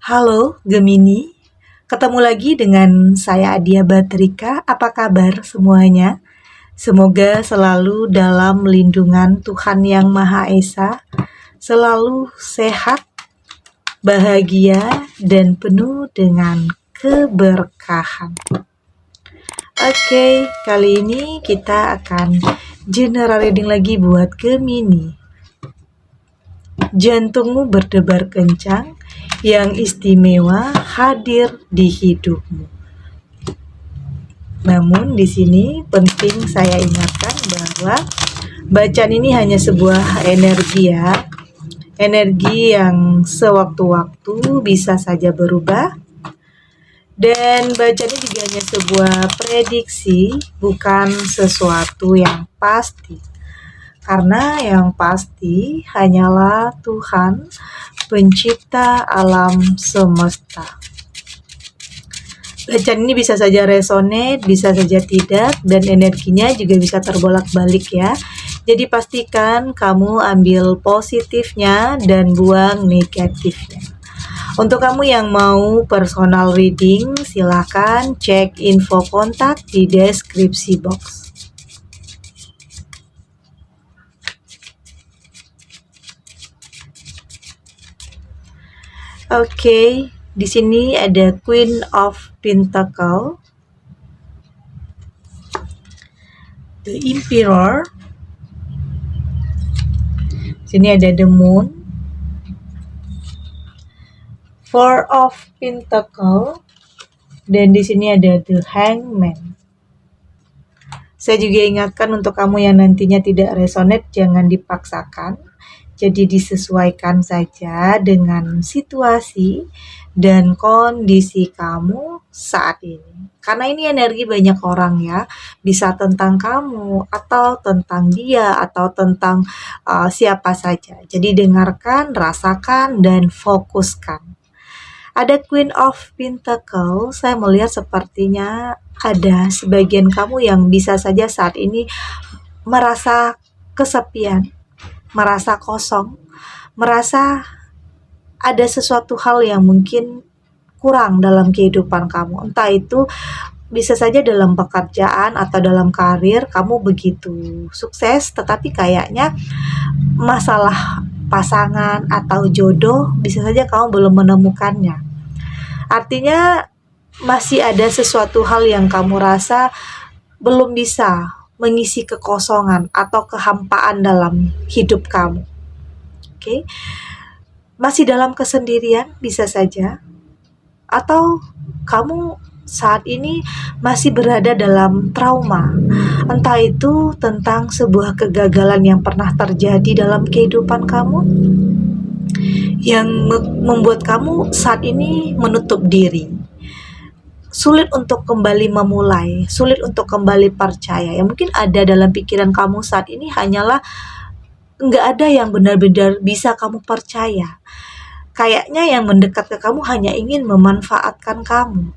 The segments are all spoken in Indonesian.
Halo Gemini, ketemu lagi dengan saya Adia Batrika. Apa kabar semuanya? Semoga selalu dalam lindungan Tuhan Yang Maha Esa, selalu sehat, bahagia, dan penuh dengan keberkahan. Oke, kali ini kita akan general reading lagi buat Gemini. Jantungmu berdebar kencang, yang istimewa hadir di hidupmu. Namun di sini penting saya ingatkan bahwa bacaan ini hanya sebuah energi ya. Energi yang sewaktu-waktu bisa saja berubah. Dan bacaan ini juga hanya sebuah prediksi, bukan sesuatu yang pasti. Karena yang pasti hanyalah Tuhan, pencipta alam semesta. Bacaan ini bisa saja resonate, bisa saja tidak, dan energinya juga bisa terbolak-balik ya. Jadi pastikan kamu ambil positifnya dan buang negatifnya. Untuk kamu yang mau personal reading, silakan cek info kontak di deskripsi box. Oke, di sini ada Queen of Pentacle, the Emperor. Sini ada the Moon, Four of Pentacle, dan di sini ada the Hangman. Saya juga ingatkan untuk kamu yang nantinya tidak resonate, jangan dipaksakan. Jadi disesuaikan saja dengan situasi dan kondisi kamu saat ini. Karena ini energi banyak orang ya, bisa tentang kamu atau tentang dia atau tentang siapa saja. Jadi dengarkan, rasakan, dan fokuskan. Ada Queen of Pentacle, saya melihat sepertinya ada sebagian kamu yang bisa saja saat ini merasa kesepian, merasa kosong, merasa ada sesuatu hal yang mungkin kurang dalam kehidupan kamu. Entah itu bisa saja dalam pekerjaan atau dalam karir kamu begitu sukses, tetapi kayaknya masalah pasangan atau jodoh bisa saja kamu belum menemukannya. Artinya masih ada sesuatu hal yang kamu rasa belum bisa mengisi kekosongan atau kehampaan dalam hidup kamu. Oke. Masih dalam kesendirian bisa saja, atau kamu saat ini masih berada dalam trauma, entah itu tentang sebuah kegagalan yang pernah terjadi dalam kehidupan kamu yang membuat kamu saat ini menutup diri, sulit untuk kembali memulai, sulit untuk kembali percaya. Yang mungkin ada dalam pikiran kamu saat ini hanyalah nggak ada yang benar-benar bisa kamu percaya. Kayaknya yang mendekat ke kamu hanya ingin memanfaatkan kamu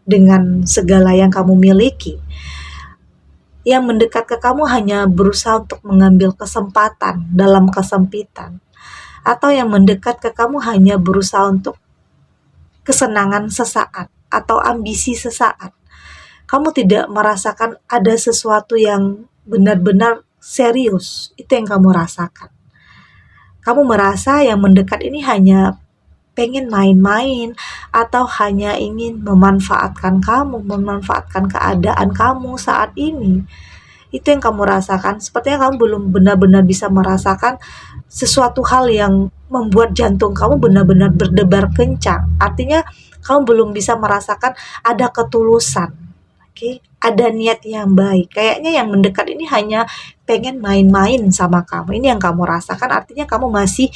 dengan segala yang kamu miliki. Yang mendekat ke kamu hanya berusaha untuk mengambil kesempatan dalam kesempitan. Atau yang mendekat ke kamu hanya berusaha untuk kesenangan sesaat atau ambisi sesaat. Kamu tidak merasakan ada sesuatu yang benar-benar serius. Itu yang kamu rasakan. Kamu merasa yang mendekat ini hanya pengen main-main atau hanya ingin memanfaatkan kamu, memanfaatkan keadaan kamu saat ini. Itu yang kamu rasakan. Sepertinya kamu belum benar-benar bisa merasakan sesuatu hal yang membuat jantung kamu benar-benar berdebar kencang. Artinya kamu belum bisa merasakan ada ketulusan. Oke, ada niat yang baik. Kayaknya yang mendekat ini hanya pengen main-main sama kamu. Ini yang kamu rasakan. Artinya kamu masih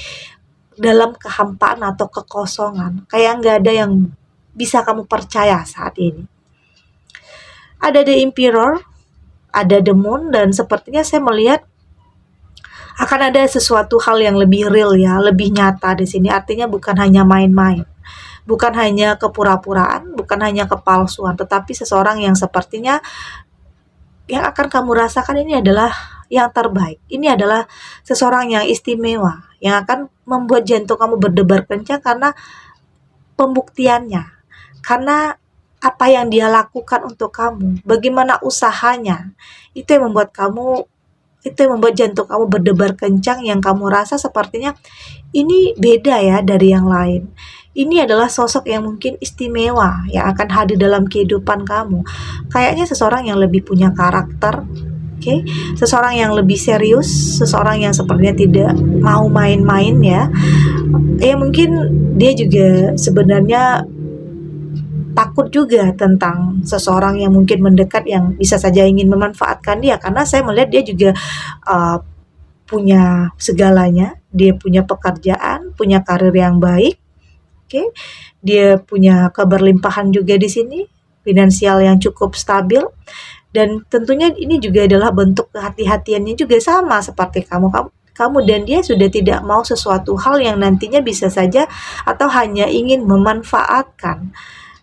dalam kehampaan atau kekosongan. Kayak nggak ada yang bisa kamu percaya saat ini. Ada The Emperor, ada The Moon, dan sepertinya saya melihat akan ada sesuatu hal yang lebih real ya, lebih nyata di sini. Artinya bukan hanya main-main, bukan hanya kepura-puraan, bukan hanya kepalsuan, tetapi seseorang yang sepertinya yang akan kamu rasakan ini adalah yang terbaik. Ini adalah seseorang yang istimewa, yang akan membuat jantung kamu berdebar kencang karena pembuktiannya. Karena apa yang dia lakukan untuk kamu, bagaimana usahanya, itu yang membuat jantung kamu berdebar kencang, yang kamu rasa sepertinya ini beda ya dari yang lain. Ini adalah sosok yang mungkin istimewa yang akan hadir dalam kehidupan kamu. Kayaknya seseorang yang lebih punya karakter, oke? Seseorang yang lebih serius, seseorang yang sepertinya tidak mau main-main ya. Ya mungkin dia juga sebenarnya takut juga tentang seseorang yang mungkin mendekat yang bisa saja ingin memanfaatkan dia, karena saya melihat dia juga punya segalanya. Dia punya pekerjaan, punya karir yang baik, oke. Dia punya keberlimpahan juga di sini, finansial yang cukup stabil, dan tentunya ini juga adalah bentuk kehati-hatiannya juga, sama seperti kamu dan dia sudah tidak mau sesuatu hal yang nantinya bisa saja atau hanya ingin memanfaatkan.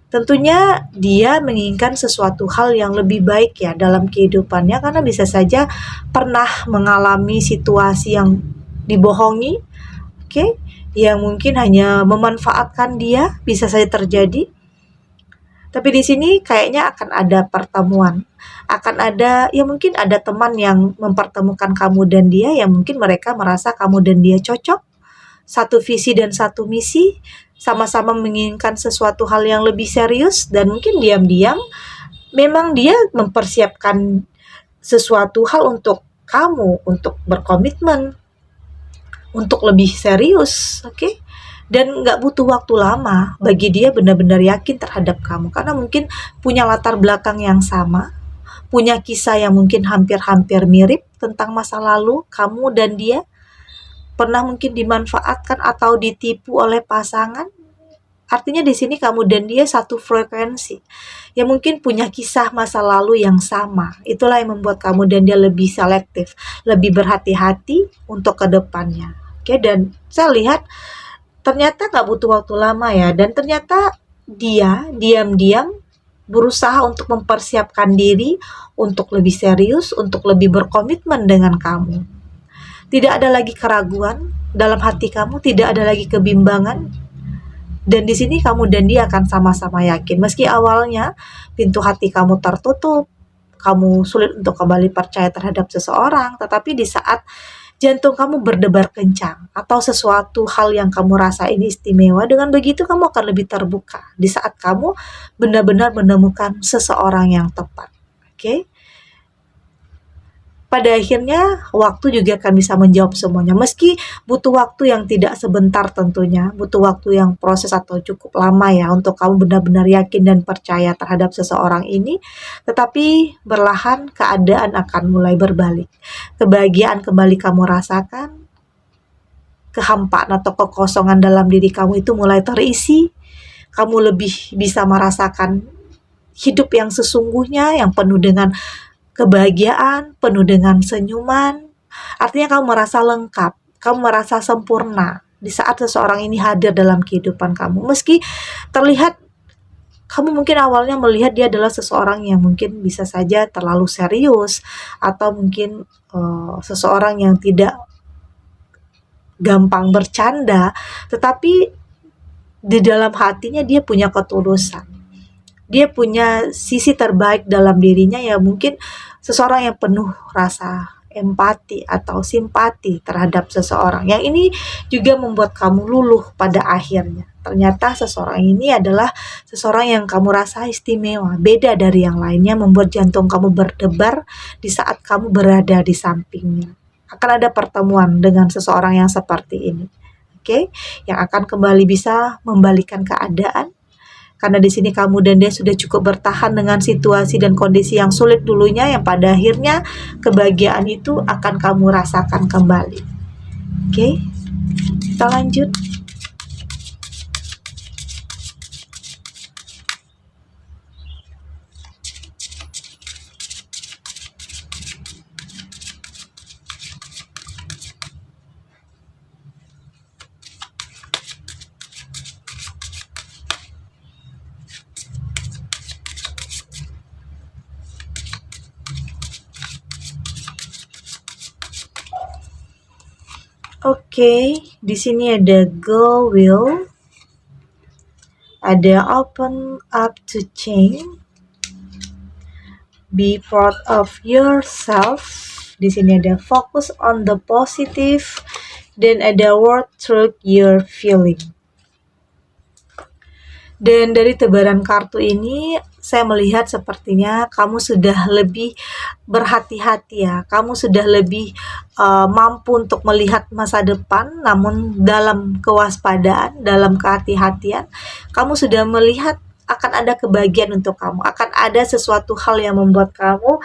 Tentunya dia menginginkan sesuatu hal yang lebih baik ya dalam kehidupannya, karena bisa saja pernah mengalami situasi yang dibohongi, oke, yang mungkin hanya memanfaatkan dia, bisa saja terjadi. Tapi di sini kayaknya akan ada pertemuan, akan ada ya mungkin ada teman yang mempertemukan kamu dan dia, yang mungkin mereka merasa kamu dan dia cocok, satu visi dan satu misi, sama-sama menginginkan sesuatu hal yang lebih serius, dan mungkin diam-diam memang dia mempersiapkan sesuatu hal untuk kamu, untuk berkomitmen, untuk lebih serius, oke? Dan nggak butuh waktu lama bagi dia benar-benar yakin terhadap kamu, karena mungkin punya latar belakang yang sama, punya kisah yang mungkin hampir-hampir mirip tentang masa lalu kamu dan dia, pernah mungkin dimanfaatkan atau ditipu oleh pasangan. Artinya di sini kamu dan dia satu frekuensi, ya mungkin punya kisah masa lalu yang sama. Itulah yang membuat kamu dan dia lebih selektif, lebih berhati-hati untuk kedepannya. Oke, dan saya lihat ternyata nggak butuh waktu lama ya, dan ternyata dia diam-diam berusaha untuk mempersiapkan diri untuk lebih serius, untuk lebih berkomitmen dengan kamu. Tidak ada lagi keraguan dalam hati kamu, tidak ada lagi kebimbangan. Dan di sini kamu dan dia akan sama-sama yakin, meski awalnya pintu hati kamu tertutup, kamu sulit untuk kembali percaya terhadap seseorang, tetapi di saat jantung kamu berdebar kencang atau sesuatu hal yang kamu rasa ini istimewa, dengan begitu kamu akan lebih terbuka di saat kamu benar-benar menemukan seseorang yang tepat. Oke? Pada akhirnya waktu juga akan bisa menjawab semuanya, meski butuh waktu yang tidak sebentar tentunya, butuh waktu yang proses atau cukup lama ya untuk kamu benar-benar yakin dan percaya terhadap seseorang ini, tetapi perlahan keadaan akan mulai berbalik. Kebahagiaan kembali kamu rasakan, kehampaan atau kekosongan dalam diri kamu itu mulai terisi, kamu lebih bisa merasakan hidup yang sesungguhnya, yang penuh dengan kebahagiaan, penuh dengan senyuman. Artinya kamu merasa lengkap, kamu merasa sempurna di saat seseorang ini hadir dalam kehidupan kamu. Meski terlihat kamu mungkin awalnya melihat dia adalah seseorang yang mungkin bisa saja terlalu serius, atau mungkin seseorang yang tidak gampang bercanda, tetapi di dalam hatinya dia punya ketulusan. Dia punya sisi terbaik dalam dirinya, ya mungkin seseorang yang penuh rasa empati atau simpati terhadap seseorang. Yang ini juga membuat kamu luluh pada akhirnya. Ternyata seseorang ini adalah seseorang yang kamu rasa istimewa, beda dari yang lainnya, membuat jantung kamu berdebar di saat kamu berada di sampingnya. Akan ada pertemuan dengan seseorang yang seperti ini. Oke, yang akan kembali bisa membalikan keadaan. Karena di sini kamu dan dia sudah cukup bertahan dengan situasi dan kondisi yang sulit dulunya, yang pada akhirnya kebahagiaan itu akan kamu rasakan kembali. Oke, kita lanjut. Oke, di sini ada go will. Ada open up to change, be proud of yourself. Di sini ada focus on the positive, dan ada work through your feeling. Dan dari tebaran kartu ini, saya melihat sepertinya kamu sudah lebih berhati-hati ya. Kamu sudah lebih mampu untuk melihat masa depan, namun dalam kewaspadaan, dalam kehati-hatian, kamu sudah melihat akan ada kebahagiaan untuk kamu. Akan ada sesuatu hal yang membuat kamu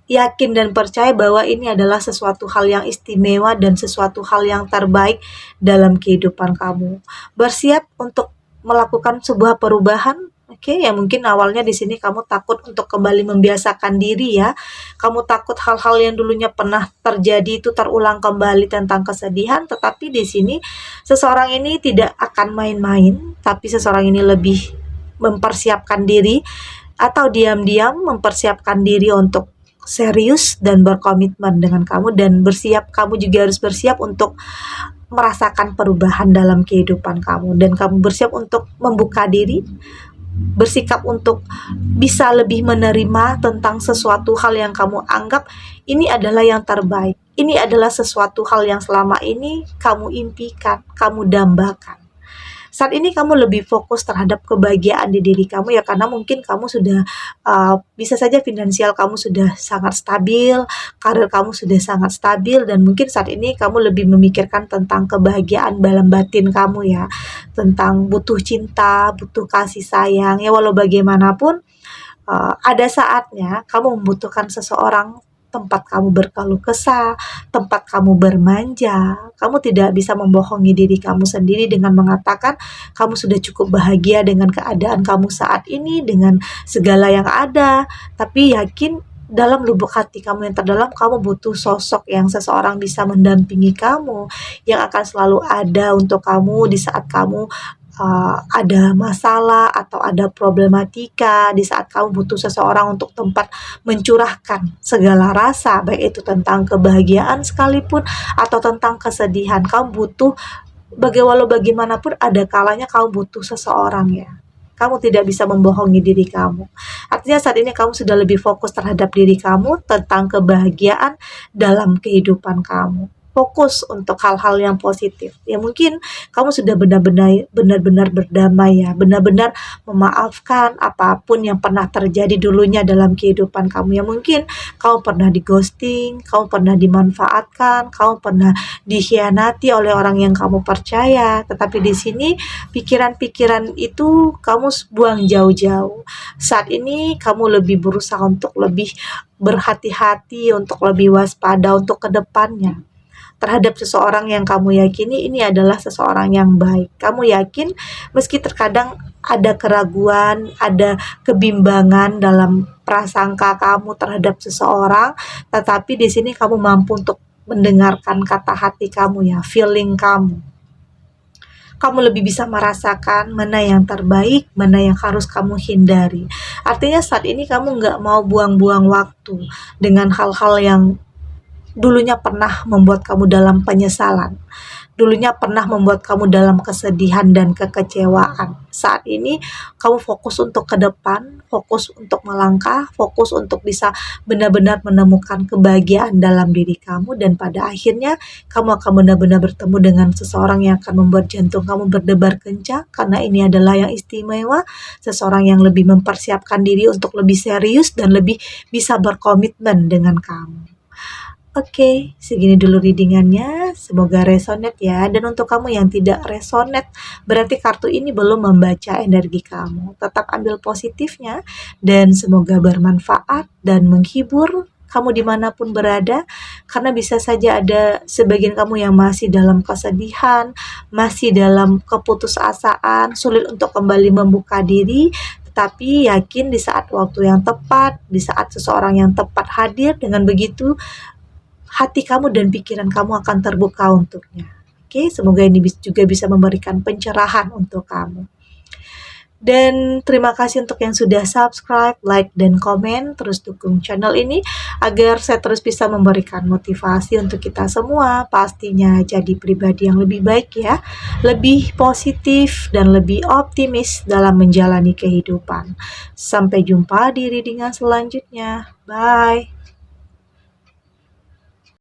yakin dan percaya bahwa ini adalah sesuatu hal yang istimewa dan sesuatu hal yang terbaik dalam kehidupan kamu. Bersiap untuk melakukan sebuah perubahan, ya mungkin awalnya di sini kamu takut untuk kembali membiasakan diri ya. Kamu takut hal-hal yang dulunya pernah terjadi itu terulang kembali tentang kesedihan, tetapi di sini seseorang ini tidak akan main-main, tapi seseorang ini lebih mempersiapkan diri atau diam-diam mempersiapkan diri untuk serius dan berkomitmen dengan kamu, dan kamu juga harus bersiap untuk merasakan perubahan dalam kehidupan kamu, dan kamu bersiap untuk membuka diri, bersikap untuk bisa lebih menerima tentang sesuatu hal yang kamu anggap ini adalah yang terbaik, ini adalah sesuatu hal yang selama ini kamu impikan, kamu dambakan. Saat ini kamu lebih fokus terhadap kebahagiaan di diri kamu ya, karena mungkin kamu sudah bisa saja finansial kamu sudah sangat stabil, karir kamu sudah sangat stabil, dan mungkin saat ini kamu lebih memikirkan tentang kebahagiaan dalam batin kamu ya, tentang butuh cinta, butuh kasih sayang ya. Walau bagaimanapun ada saatnya kamu membutuhkan seseorang, tempat kamu berkeluh kesah, tempat kamu bermanja. Kamu tidak bisa membohongi diri kamu sendiri dengan mengatakan kamu sudah cukup bahagia dengan keadaan kamu saat ini, dengan segala yang ada. Tapi yakin dalam lubuk hati kamu yang terdalam, kamu butuh sosok yang seseorang bisa mendampingi kamu, yang akan selalu ada untuk kamu di saat kamu ada masalah atau ada problematika, di saat kamu butuh seseorang untuk tempat mencurahkan segala rasa, baik itu tentang kebahagiaan sekalipun atau tentang kesedihan. Kamu butuh, walau bagaimanapun ada kalanya kamu butuh seseorang ya. Kamu tidak bisa membohongi diri kamu. Artinya saat ini kamu sudah lebih fokus terhadap diri kamu, tentang kebahagiaan dalam kehidupan kamu. Fokus untuk hal-hal yang positif. Ya mungkin kamu sudah benar-benar berdamai ya, benar-benar memaafkan apapun yang pernah terjadi dulunya dalam kehidupan kamu. Ya mungkin kamu pernah di ghosting, kamu pernah dimanfaatkan, kamu pernah dikhianati oleh orang yang kamu percaya. Tetapi di sini pikiran-pikiran itu kamu buang jauh-jauh. Saat ini kamu lebih berusaha untuk lebih berhati-hati, untuk lebih waspada untuk kedepannya terhadap seseorang yang kamu yakini ini adalah seseorang yang baik. Kamu yakin meski terkadang ada keraguan, ada kebimbangan dalam prasangka kamu terhadap seseorang, tetapi di sini kamu mampu untuk mendengarkan kata hati kamu ya, feeling kamu. Kamu lebih bisa merasakan mana yang terbaik, mana yang harus kamu hindari. Artinya saat ini kamu nggak mau buang-buang waktu dengan hal-hal yang dulunya pernah membuat kamu dalam penyesalan, dulunya pernah membuat kamu dalam kesedihan dan kekecewaan. Saat ini kamu fokus untuk ke depan, fokus untuk melangkah, fokus untuk bisa benar-benar menemukan kebahagiaan dalam diri kamu, dan pada akhirnya kamu akan benar-benar bertemu dengan seseorang yang akan membuat jantung kamu berdebar kencang, karena ini adalah yang istimewa, seseorang yang lebih mempersiapkan diri untuk lebih serius dan lebih bisa berkomitmen dengan kamu. Oke, segini dulu readingannya. Semoga resonate ya. Dan untuk kamu yang tidak resonate, berarti kartu ini belum membaca energi kamu. Tetap ambil positifnya, dan semoga bermanfaat dan menghibur kamu dimanapun berada. Karena bisa saja ada sebagian kamu yang masih dalam kesedihan, masih dalam keputusasaan, sulit untuk kembali membuka diri. Tetapi yakin di saat waktu yang tepat, di saat seseorang yang tepat hadir, dengan begitu hati kamu dan pikiran kamu akan terbuka untuknya. Oke, semoga ini juga bisa memberikan pencerahan untuk kamu. Dan terima kasih untuk yang sudah subscribe, like, dan komen. Terus dukung channel ini agar saya terus bisa memberikan motivasi untuk kita semua. Pastinya jadi pribadi yang lebih baik ya. Lebih positif dan lebih optimis dalam menjalani kehidupan. Sampai jumpa di readingan selanjutnya. Bye.